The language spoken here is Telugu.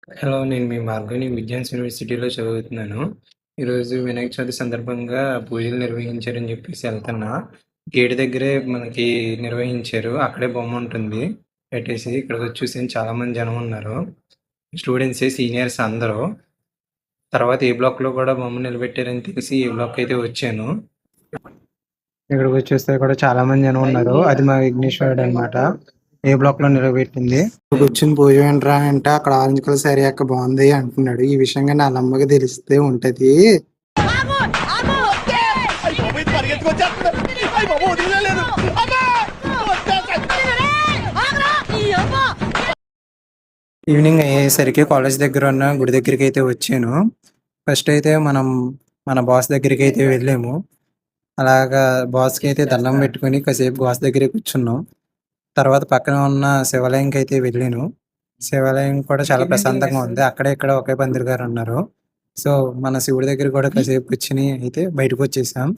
హలో. నేను మీ భార్గవిని విజ్ఞాన్స్ యూనివర్సిటీలో చదువుతున్నాను. ఈరోజు వినాయక చవితి సందర్భంగా పూజలు నిర్వహించారని చెప్పేసి ఎళ్తున్నా. గేట్ దగ్గరే మనకి నిర్వహించారు. అక్కడే బొమ్ముంటుంది పెట్టేసి. ఇక్కడికొచ్చి చూసాను చాలామంది జనం ఉన్నారు. స్టూడెంట్సే సీనియర్స్ అందరూ. తర్వాత ఏ బ్లాక్‌లో కూడా బొమ్మ నిలబెట్టారని తెలిసి ఏ బ్లాక్‌కయితే వచ్చాను. ఇక్కడికొచ్చి చూస్తే కూడా చాలామంది జనం ఉన్నారు. అది మా విఘ్నేశ్వరుడనమాట. ఏ బ్లాక్‌లో నిలబెట్టింది. కూర్చొని పూజ వినరా అంటే అక్కడ ఆరెంజ్ కలర్ శారీ అక్క బాగుంది అంటున్నాడు. ఈ విషయంగా నా అమ్మకి తెలిస్తే ఉంటది. ఈవినింగ్ అయ్యేసరికి కాలేజ్ దగ్గర ఉన్న గుడి దగ్గరికి అయితే వచ్చాను. ఫస్ట్ అయితే మన బాస్ దగ్గరికి అయితే వెళ్ళాము. అలాగా బాస్‌కి అయితే దండం పెట్టుకొని కాసేపు బాస్ దగ్గరే కూర్చున్నాం. తర్వాత పక్కన ఉన్న శివాలయంకి అయితే వెళ్ళాను. శివాలయం కూడా చాలా ప్రశాంతంగా ఉంది. అక్కడ ఇక్కడ ఒకే పందిరి గారు ఉన్నారు. సో, మన శివుడి దగ్గర కూడా కాసేపు కూర్చొని అయితే బయటకొచ్చేసాం.